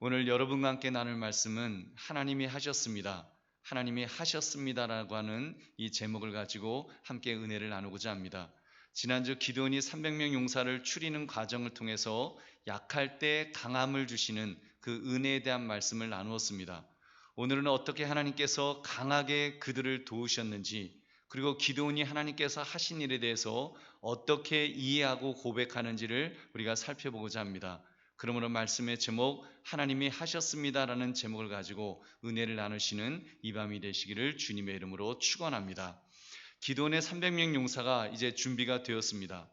오늘 여러분과 함께 나눌 말씀은 하나님이 하셨습니다. 하나님이 하셨습니다라고 하는 이 제목을 가지고 함께 은혜를 나누고자 합니다. 지난주 기드온이 300명 용사를 추리는 과정을 통해서 약할 때 강함을 주시는 그 은혜에 대한 말씀을 나누었습니다. 오늘은 어떻게 하나님께서 강하게 그들을 도우셨는지, 그리고 기드온이 하나님께서 하신 일에 대해서 어떻게 이해하고 고백하는지를 우리가 살펴보고자 합니다. 그러므로 말씀의 제목 하나님이 하셨습니다라는 제목을 가지고 은혜를 나누시는 이 밤이 되시기를 주님의 이름으로 축원합니다. 기드온의 300명 용사가 이제 준비가 되었습니다.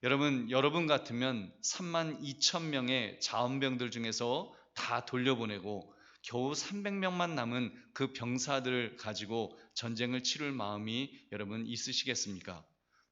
여러분 같으면 3만 2천 명의 자원병들 중에서 다 돌려보내고 겨우 300명만 남은 그 병사들을 가지고 전쟁을 치룰 마음이 여러분 있으시겠습니까?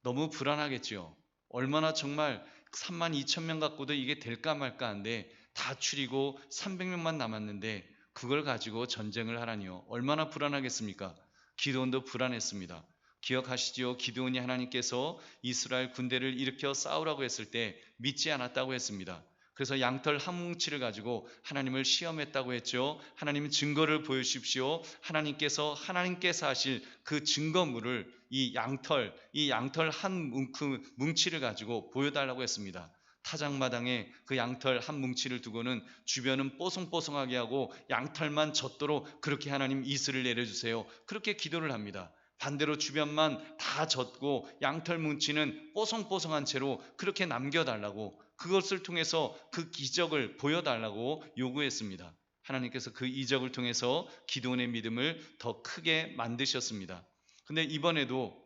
너무 불안하겠죠. 얼마나 정말 3만 2천 명 갖고도 이게 될까 말까 한데 다 추리고 300명만 남았는데 그걸 가지고 전쟁을 하라니요. 얼마나 불안하겠습니까? 기드온도 불안했습니다. 기억하시지요? 기드온이 하나님께서 이스라엘 군대를 일으켜 싸우라고 했을 때 믿지 않았다고 했습니다. 그래서 양털 한 뭉치를 가지고 하나님을 시험했다고 했죠. 하나님은 증거를 보여주십시오. 하나님께서 하실 그 증거물을 이 양털 한 뭉치를 가지고 보여달라고 했습니다. 타작마당에 그 양털 한 뭉치를 두고는 주변은 뽀송뽀송하게 하고 양털만 젖도록 그렇게 하나님 이슬을 내려주세요. 그렇게 기도를 합니다. 반대로 주변만 다 젖고 양털 뭉치는 뽀송뽀송한 채로 그렇게 남겨달라고, 그것을 통해서 그 기적을 보여달라고 요구했습니다. 하나님께서 그 이적을 통해서 기드온의 믿음을 더 크게 만드셨습니다. 근데 이번에도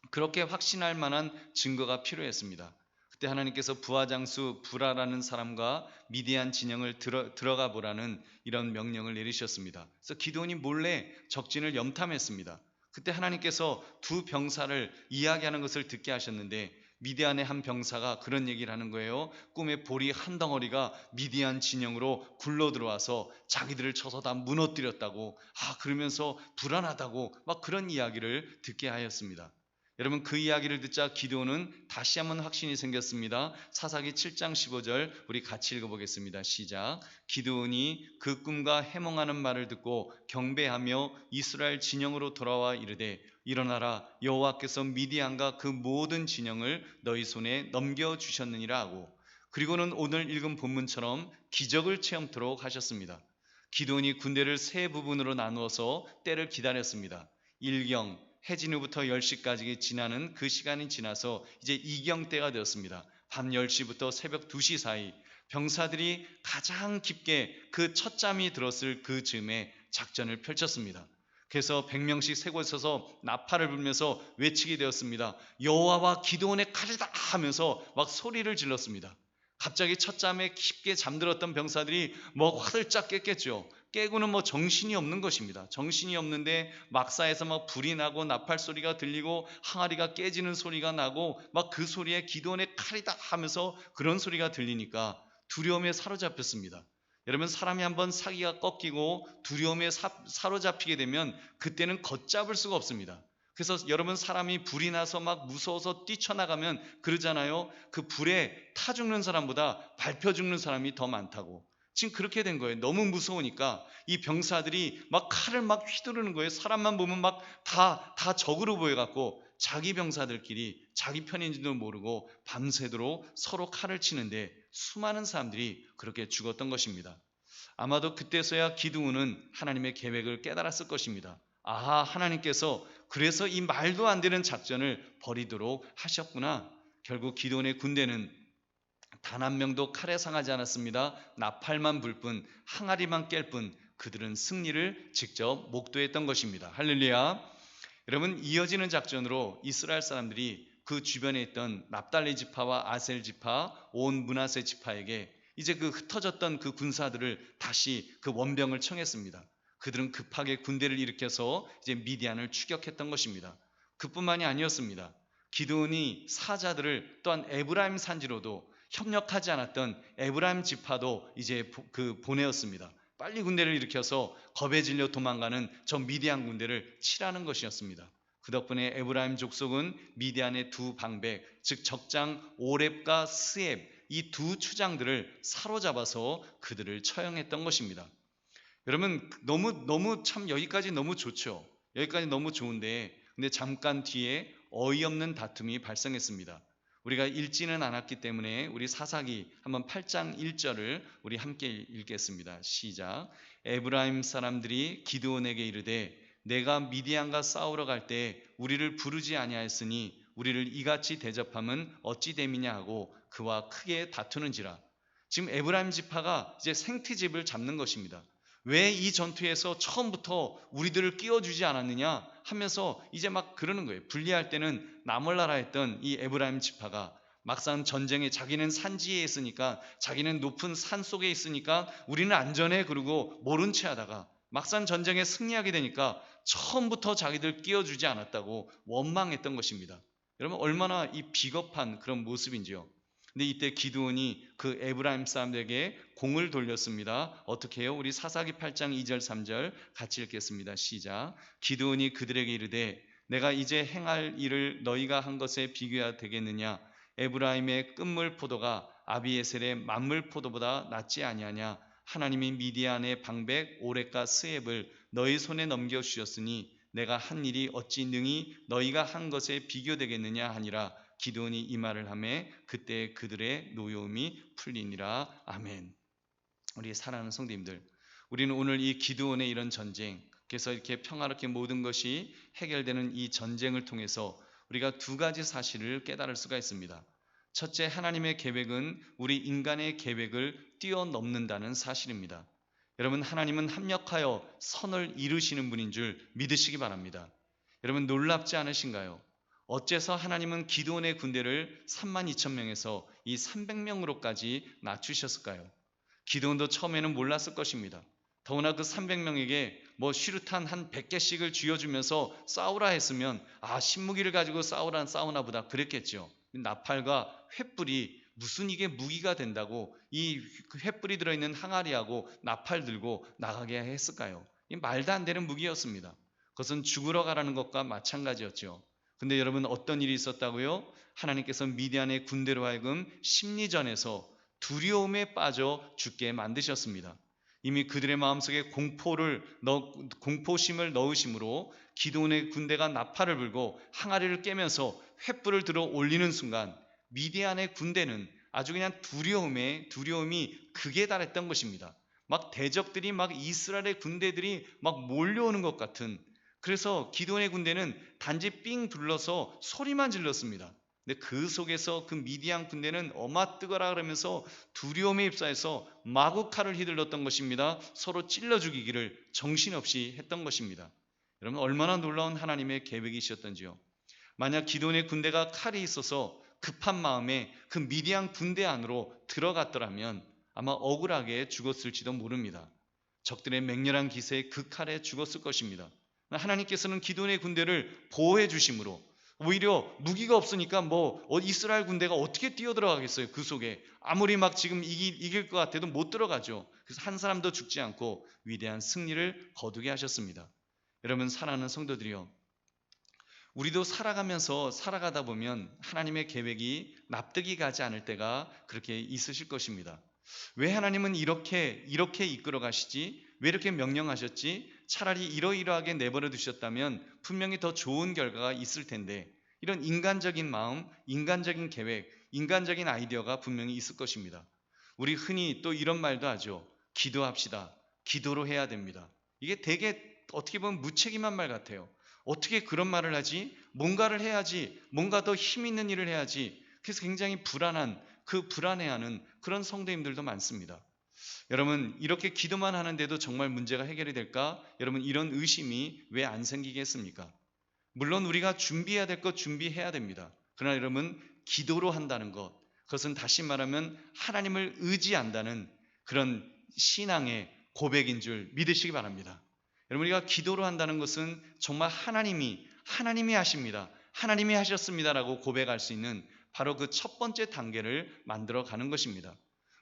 그렇게 확신할 만한 증거가 필요했습니다. 그때 하나님께서 부하장수 부라라는 사람과 미디안 진영을 들어가 보라는 이런 명령을 내리셨습니다. 그래서 기드온이 몰래 적진을 염탐했습니다. 그때 하나님께서 두 병사를 이야기하는 것을 듣게 하셨는데 미디안의 한 병사가 그런 얘기를 하는 거예요. 꿈에 보리 한 덩어리가 미디안 진영으로 굴러 들어와서 자기들을 쳐서 다 무너뜨렸다고, 그러면서 불안하다고 막 그런 이야기를 듣게 하였습니다. 여러분, 그 이야기를 듣자 기드온은 다시 한번 확신이 생겼습니다. 사사기 7장 15절 우리 같이 읽어보겠습니다. 시작. 기드온이 그 꿈과 해몽하는 말을 듣고 경배하며 이스라엘 진영으로 돌아와 이르되 일어나라, 여호와께서 미디안과 그 모든 진영을 너희 손에 넘겨주셨느니라 하고, 그리고는 오늘 읽은 본문처럼 기적을 체험토록 하셨습니다. 기드온이 군대를 세 부분으로 나누어서 때를 기다렸습니다. 1경 해진 후부터 10시까지 지나는 그 시간이 지나서 이제 2경 때가 되었습니다. 밤 10시부터 새벽 2시 사이 병사들이 가장 깊게 그 첫 잠이 들었을 그 즈음에 작전을 펼쳤습니다. 그래서 100명씩 세 곳에서 나팔을 불면서 외치게 되었습니다. 여호와와 기드온의 칼이다 하면서 막 소리를 질렀습니다. 갑자기 첫 잠에 깊게 잠들었던 병사들이 뭐 화들짝 깼겠죠. 깨고는 뭐 정신이 없는 것입니다. 정신이 없는데 막사에서 막 불이 나고 나팔 소리가 들리고 항아리가 깨지는 소리가 나고 막 그 소리에 기드온의 칼이다 하면서 그런 소리가 들리니까 두려움에 사로잡혔습니다. 여러분, 사람이 한번 사기가 꺾이고 두려움에 사로잡히게 되면 그때는 걷잡을 수가 없습니다. 그래서 여러분, 사람이 불이 나서 막 무서워서 뛰쳐나가면 그러잖아요. 그 불에 타 죽는 사람보다 밟혀 죽는 사람이 더 많다고. 지금 그렇게 된 거예요. 너무 무서우니까 이 병사들이 막 칼을 막 휘두르는 거예요. 사람만 보면 막 다 적으로 보여갖고 자기 병사들끼리 자기 편인지도 모르고 밤새도록 서로 칼을 치는데 수많은 사람들이 그렇게 죽었던 것입니다. 아마도 그때서야 기드온은 하나님의 계획을 깨달았을 것입니다. 하나님께서 그래서 이 말도 안 되는 작전을 벌이도록 하셨구나. 결국 기드온의 군대는 단 한 명도 칼에 상하지 않았습니다. 나팔만 불 뿐, 항아리만 깰 뿐, 그들은 승리를 직접 목도했던 것입니다. 할렐루야. 여러분, 이어지는 작전으로 이스라엘 사람들이 그 주변에 있던 납달리 지파와 아셀 지파, 온 므낫세 지파에게 이제 그 흩어졌던 그 군사들을 다시 그 원병을 청했습니다. 그들은 급하게 군대를 일으켜서 이제 미디안을 추격했던 것입니다. 그뿐만이 아니었습니다. 기드온이 사자들을 또한 에브라임 산지로도 협력하지 않았던 에브라임 지파도 이제 보내었습니다. 빨리 군대를 일으켜서 겁에 질려 도망가는 저 미디안 군대를 치라는 것이었습니다. 그 덕분에 에브라임 족속은 미디안의 두 방백, 즉 적장 오렙과 스앱, 이 두 추장들을 사로잡아서 그들을 처형했던 것입니다. 여러분, 너무 참 여기까지 너무 좋죠. 여기까지 너무 좋은데, 근데 잠깐 뒤에 어이없는 다툼이 발생했습니다. 우리가 읽지는 않았기 때문에 우리 사사기 한번 8장 1절을 우리 함께 읽겠습니다. 시작. 에브라임 사람들이 기드온에게 이르되 내가 미디안과 싸우러 갈 때 우리를 부르지 아니하였으니 우리를 이같이 대접함은 어찌 됨이냐 하고 그와 크게 다투는지라. 지금 에브라임 지파가 이제 생트집을 잡는 것입니다. 왜 이 전투에서 처음부터 우리들을 끼워주지 않았느냐 하면서 이제 막 그러는 거예요. 분리할 때는 나몰라라 했던 이 에브라임 지파가 막상 전쟁에 자기는 산지에 있으니까, 자기는 높은 산 속에 있으니까 우리는 안전해 그러고 모른 채 하다가 막상 전쟁에 승리하게 되니까 처음부터 자기들 끼워주지 않았다고 원망했던 것입니다. 여러분, 얼마나 이 비겁한 그런 모습인지요. 근데 이때 기드온이 그 에브라임 사람들에게 공을 돌렸습니다. 어떻게 해요? 우리 사사기 8장 2절 3절 같이 읽겠습니다. 시작. 기드온이 그들에게 이르되 내가 이제 행할 일을 너희가 한 것에 비교해야 되겠느냐? 에브라임의 끝물 포도가 아비에셀의 만물 포도보다 낫지 아니하냐? 하나님이 미디안의 방백 오렉과 스앱을 너희 손에 넘겨주셨으니 내가 한 일이 어찌 능히 너희가 한 것에 비교되겠느냐 하니라. 기드온이 이 말을 하매 그때 그들의 노여움이 풀리니라. 아멘. 우리 사랑하는 성도님들, 우리는 오늘 이 기드온의 이런 전쟁, 그래서 이렇게 평화롭게 모든 것이 해결되는 이 전쟁을 통해서 우리가 두 가지 사실을 깨달을 수가 있습니다. 첫째, 하나님의 계획은 우리 인간의 계획을 뛰어넘는다는 사실입니다. 여러분, 하나님은 합력하여 선을 이루시는 분인 줄 믿으시기 바랍니다. 여러분, 놀랍지 않으신가요? 어째서 하나님은 기드온의 군대를 32,000명에서 이 300명으로까지 낮추셨을까요? 기드온도 처음에는 몰랐을 것입니다. 더구나 그 300명에게 쉬루탄 한 100개씩을 쥐어주면서 싸우라 했으면 신무기를 가지고 싸우나 보다 그랬겠죠. 나팔과 횃불이 무슨 이게 무기가 된다고 이 횃불이 들어있는 항아리하고 나팔 들고 나가게 했을까요? 이 말도 안 되는 무기였습니다. 그것은 죽으러 가라는 것과 마찬가지였죠. 근데 여러분, 어떤 일이 있었다고요? 하나님께서 미디안의 군대로 하여금 심리전에서 두려움에 빠져 죽게 만드셨습니다. 이미 그들의 마음속에 공포심을 넣으심으로 기드온의 군대가 나팔을 불고 항아리를 깨면서 횃불을 들어 올리는 순간 미디안의 군대는 아주 그냥 두려움이 극에 달했던 것입니다. 막 대적들이 이스라엘의 군대들이 몰려오는 것 같은, 그래서 기드온의 군대는 단지 삥 둘러서 소리만 질렀습니다. 근데 그 속에서 그 미디안 군대는 어마 뜨거라 그러면서 두려움에 휩싸여서 마구 칼을 휘둘렀던 것입니다. 서로 찔러 죽이기를 정신없이 했던 것입니다. 여러분, 얼마나 놀라운 하나님의 계획이셨던지요. 만약 기드온의 군대가 칼이 있어서 급한 마음에 그 미디안 군대 안으로 들어갔더라면 아마 억울하게 죽었을지도 모릅니다. 적들의 맹렬한 기세에 그 칼에 죽었을 것입니다. 하나님께서는 기드온의 군대를 보호해 주심으로 오히려 무기가 없으니까 이스라엘 군대가 어떻게 뛰어들어가겠어요. 그 속에 아무리 지금 이길 것 같아도 못 들어가죠. 그래서 한 사람도 죽지 않고 위대한 승리를 거두게 하셨습니다. 여러분, 사랑하는 성도들이요, 우리도 살아가다 보면 하나님의 계획이 납득이 가지 않을 때가 그렇게 있으실 것입니다. 왜 하나님은 이렇게 이끌어 가시지? 왜 이렇게 명령하셨지? 차라리 이러이러하게 내버려 두셨다면 분명히 더 좋은 결과가 있을 텐데, 이런 인간적인 마음, 인간적인 계획, 인간적인 아이디어가 분명히 있을 것입니다. 우리 흔히 또 이런 말도 하죠. 기도합시다. 기도로 해야 됩니다. 이게 되게 어떻게 보면 무책임한 말 같아요. 어떻게 그런 말을 하지? 뭔가를 해야지, 뭔가 더 힘 있는 일을 해야지. 그래서 굉장히 불안해하는 그런 성도님들도 많습니다. 여러분, 이렇게 기도만 하는데도 정말 문제가 해결이 될까? 여러분, 이런 의심이 왜 안 생기겠습니까? 물론 우리가 준비해야 될 것 준비해야 됩니다. 그러나 여러분, 기도로 한다는 것, 그것은 다시 말하면 하나님을 의지한다는 그런 신앙의 고백인 줄 믿으시기 바랍니다. 여러분, 우리가 기도로 한다는 것은 정말 하나님이 하십니다. 하나님이 하셨습니다라고 고백할 수 있는 바로 그 첫 번째 단계를 만들어 가는 것입니다.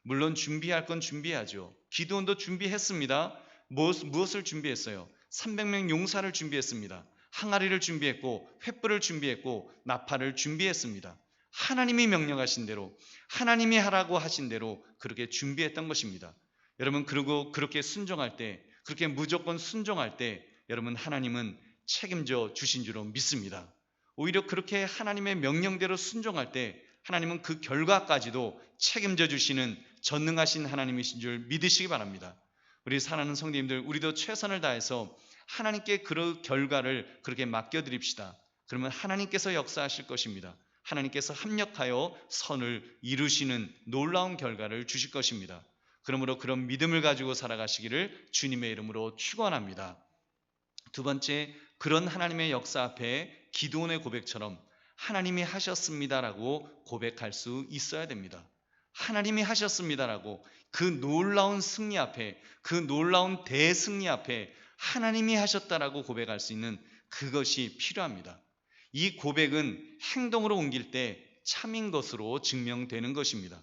물론 준비할 건 준비해야죠. 기드온도 준비했습니다. 무엇을 준비했어요? 300명 용사를 준비했습니다. 항아리를 준비했고 횃불을 준비했고 나팔을 준비했습니다. 하나님이 명령하신 대로, 하나님이 하라고 하신 대로 그렇게 준비했던 것입니다. 여러분, 그리고 그렇게 순종할 때, 그렇게 무조건 순종할 때 여러분, 하나님은 책임져 주신 줄로 믿습니다. 오히려 그렇게 하나님의 명령대로 순종할 때 하나님은 그 결과까지도 책임져 주시는 전능하신 하나님이신 줄 믿으시기 바랍니다. 우리 사랑하는 성도님들, 우리도 최선을 다해서 하나님께 그 결과를 그렇게 맡겨드립시다. 그러면 하나님께서 역사하실 것입니다. 하나님께서 합력하여 선을 이루시는 놀라운 결과를 주실 것입니다. 그러므로 그런 믿음을 가지고 살아가시기를 주님의 이름으로 축원합니다. 두 번째, 그런 하나님의 역사 앞에 기드온의 고백처럼 하나님이 하셨습니다라고 고백할 수 있어야 됩니다. 하나님이 하셨습니다라고 그 놀라운 승리 앞에, 그 놀라운 대승리 앞에 하나님이 하셨다라고 고백할 수 있는 그것이 필요합니다. 이 고백은 행동으로 옮길 때 참인 것으로 증명되는 것입니다.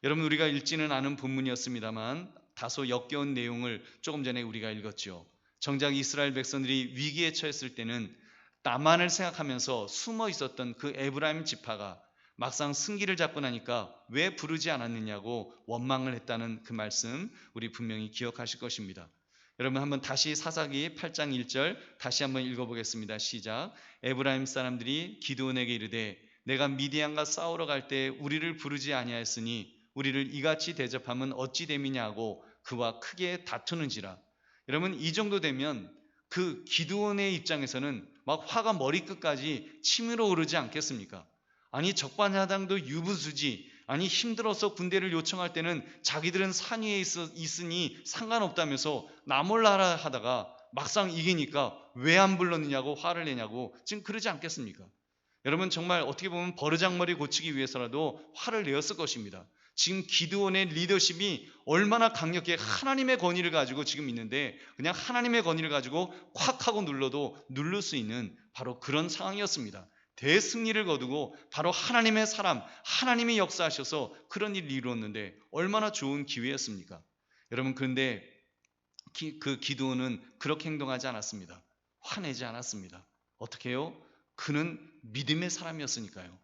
여러분, 우리가 읽지는 않은 본문이었습니다만 다소 역겨운 내용을 조금 전에 우리가 읽었죠. 정작 이스라엘 백성들이 위기에 처했을 때는 나만을 생각하면서 숨어 있었던 그 에브라임 지파가 막상 승기를 잡고 나니까 왜 부르지 않았느냐고 원망을 했다는 그 말씀 우리 분명히 기억하실 것입니다. 여러분, 한번 다시 사사기 8장 1절 다시 한번 읽어보겠습니다. 시작. 에브라임 사람들이 기드온에게 이르되 내가 미디안과 싸우러 갈 때 우리를 부르지 아니하였으니 우리를 이같이 대접하면 어찌 됨이냐고 그와 크게 다투는지라. 여러분, 이 정도 되면 그 기드온의 입장에서는 막 화가 머리끝까지 치밀어 오르지 않겠습니까? 아니, 적반하장도 유부수지, 아니 힘들어서 군대를 요청할 때는 자기들은 산 위에 있으니 상관없다면서 나 몰라라 하다가 막상 이기니까 왜 안 불렀느냐고 화를 내냐고 지금 그러지 않겠습니까? 여러분, 정말 어떻게 보면 버르장머리 고치기 위해서라도 화를 내었을 것입니다. 지금 기드온의 리더십이 얼마나 강력해, 하나님의 권위를 가지고 지금 있는데 그냥 하나님의 권위를 가지고 콱 하고 눌러도 누를 수 있는 바로 그런 상황이었습니다. 대승리를 거두고 바로 하나님의 사람, 하나님이 역사하셔서 그런 일을 이루었는데 얼마나 좋은 기회였습니까? 여러분, 그런데 그 기드온은 그렇게 행동하지 않았습니다. 화내지 않았습니다. 어떻게 해요? 그는 믿음의 사람이었으니까요.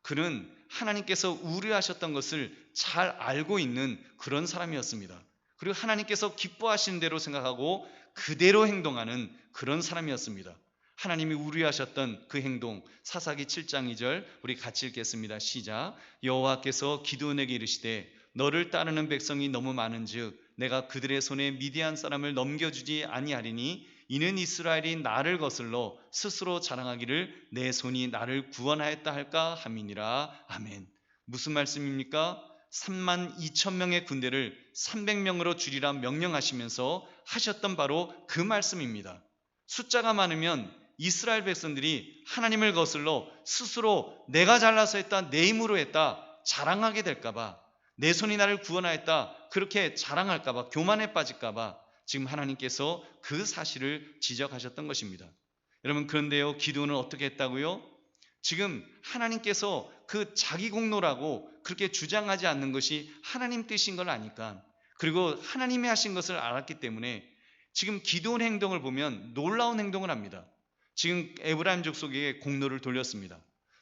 그는 하나님께서 우려하셨던 것을 잘 알고 있는 그런 사람이었습니다. 그리고 하나님께서 기뻐하시는 대로 생각하고 그대로 행동하는 그런 사람이었습니다. 하나님이 우려하셨던 그 행동, 사사기 7장 2절 우리 같이 읽겠습니다. 시작. 여호와께서 기드온에게 이르시되 너를 따르는 백성이 너무 많은즉 내가 그들의 손에 미디안 사람을 넘겨주지 아니하리니 이는 이스라엘이 나를 거슬러 스스로 자랑하기를 내 손이 나를 구원하였다 할까 함이니라. 아멘. 무슨 말씀입니까? 3만 2천 명의 군대를 300명으로 줄이라 명령하시면서 하셨던 바로 그 말씀입니다. 숫자가 많으면 이스라엘 백성들이 하나님을 거슬러 스스로 내가 잘나서 했다, 내 힘으로 했다 자랑하게 될까봐, 내 손이 나를 구원하였다 그렇게 자랑할까봐, 교만에 빠질까봐 지금 하나님께서 그 사실을 지적하셨던 것입니다. 여러분, 그런데요, 기드온은 어떻게 했다고요? 지금 하나님께서 그 자기 공로라고 그렇게 주장하지 않는 것이 하나님 뜻인 걸 아니까, 그리고 하나님이 하신 것을 알았기 때문에 지금 기드온 행동을 보면 놀라운 행동을 합니다. 지금 에브라임 족속에게 공로를 돌렸습니다.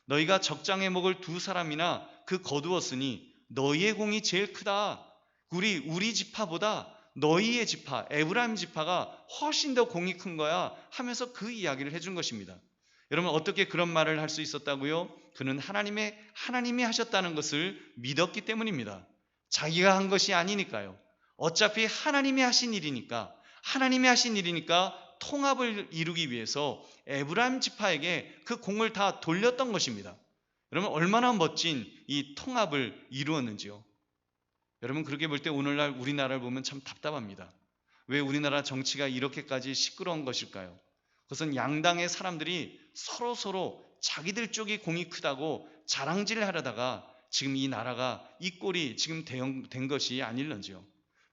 너희가 적장에 먹을 두 사람이나 그 거두었으니 너희의 공이 제일 크다. 우리 지파보다 너희의 지파, 에브라임 지파가 훨씬 더 공이 큰 거야 하면서 그 이야기를 해준 것입니다. 여러분, 어떻게 그런 말을 할 수 있었다고요? 그는 하나님이 하셨다는 것을 믿었기 때문입니다. 자기가 한 것이 아니니까요. 어차피 하나님이 하신 일이니까 통합을 이루기 위해서 에브라임 지파에게 그 공을 다 돌렸던 것입니다. 여러분, 얼마나 멋진 이 통합을 이루었는지요. 여러분, 그렇게 볼 때 오늘날 우리나라를 보면 참 답답합니다. 왜 우리나라 정치가 이렇게까지 시끄러운 것일까요? 그것은 양당의 사람들이 서로 자기들 쪽이 공이 크다고 자랑질을 하려다가 지금 이 나라가 이 꼴이 지금 된 것이 아닐런지요.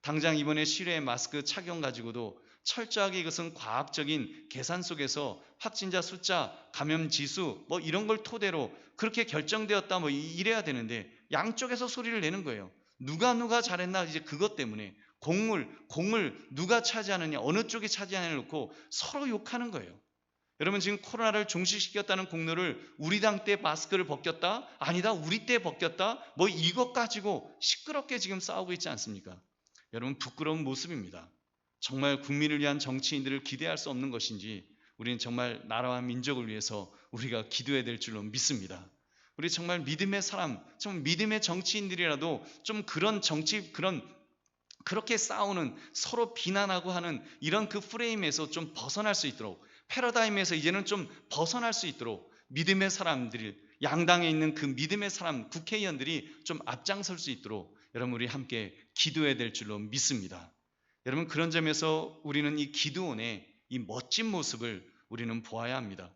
당장 이번에 실외 마스크 착용 가지고도 철저하게 이것은 과학적인 계산 속에서 확진자 숫자, 감염 지수 뭐 이런 걸 토대로 그렇게 결정되었다 뭐 이래야 되는데 양쪽에서 소리를 내는 거예요. 누가 잘했나, 이제 그것 때문에 공을 누가 차지하느냐, 어느 쪽이 차지하느냐 놓고 서로 욕하는 거예요. 여러분 지금 코로나를 종식시켰다는 공로를 우리 당 때 마스크를 벗겼다? 아니다 우리 때 벗겼다? 뭐 이것 가지고 시끄럽게 지금 싸우고 있지 않습니까? 여러분 부끄러운 모습입니다. 정말 국민을 위한 정치인들을 기대할 수 없는 것인지 우리는 정말 나라와 민족을 위해서 우리가 기도해야 될 줄로 믿습니다. 우리 정말 믿음의 사람, 좀 믿음의 정치인들이라도 좀 그런 그렇게 싸우는 서로 비난하고 하는 이런 그 프레임에서 좀 벗어날 수 있도록 패러다임에서 이제는 좀 벗어날 수 있도록 믿음의 사람들이 양당에 있는 그 믿음의 사람 국회의원들이 좀 앞장설 수 있도록 여러분 우리 함께 기도해야 될 줄로 믿습니다. 여러분 그런 점에서 우리는 이 기드온의 이 멋진 모습을 우리는 보아야 합니다.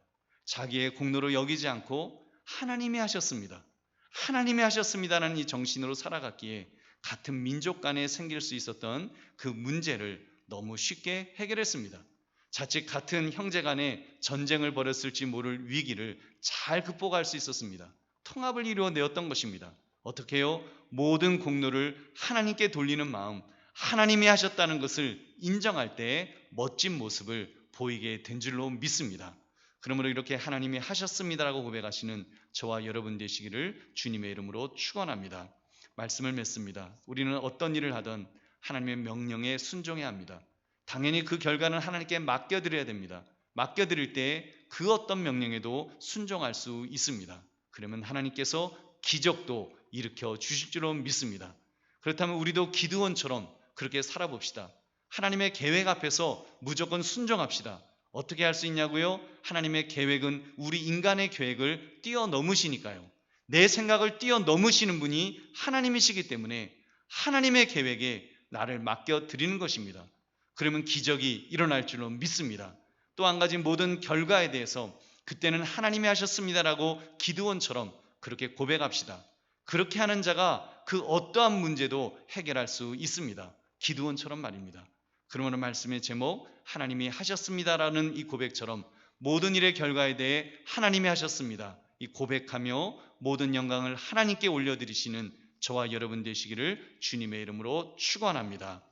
자기의 공로로 여기지 않고 하나님이 하셨습니다. 하나님이 하셨습니다라는 이 정신으로 살아갔기에 같은 민족 간에 생길 수 있었던 그 문제를 너무 쉽게 해결했습니다. 자칫 같은 형제 간에 전쟁을 벌였을지 모를 위기를 잘 극복할 수 있었습니다. 통합을 이루어내었던 것입니다. 어떻게 해요? 모든 공로를 하나님께 돌리는 마음, 하나님이 하셨다는 것을 인정할 때 멋진 모습을 보이게 된 줄로 믿습니다. 그러므로 이렇게 하나님이 하셨습니다라고 고백하시는 저와 여러분 되시기를 주님의 이름으로 축원합니다. 말씀을 맺습니다. 우리는 어떤 일을 하든 하나님의 명령에 순종해야 합니다. 당연히 그 결과는 하나님께 맡겨드려야 됩니다. 맡겨드릴 때 그 어떤 명령에도 순종할 수 있습니다. 그러면 하나님께서 기적도 일으켜 주실 줄로 믿습니다. 그렇다면 우리도 기드온처럼 그렇게 살아봅시다. 하나님의 계획 앞에서 무조건 순종합시다. 어떻게 할 수 있냐고요? 하나님의 계획은 우리 인간의 계획을 뛰어넘으시니까요. 내 생각을 뛰어넘으시는 분이 하나님이시기 때문에 하나님의 계획에 나를 맡겨드리는 것입니다. 그러면 기적이 일어날 줄로 믿습니다. 또 한 가지 모든 결과에 대해서 그때는 하나님이 하셨습니다라고 기드온처럼 그렇게 고백합시다. 그렇게 하는 자가 그 어떠한 문제도 해결할 수 있습니다. 기드온처럼 말입니다. 그러므로 말씀의 제목 하나님이 하셨습니다라는 이 고백처럼 모든 일의 결과에 대해 하나님이 하셨습니다. 이 고백하며 모든 영광을 하나님께 올려드리시는 저와 여러분 되시기를 주님의 이름으로 축원합니다.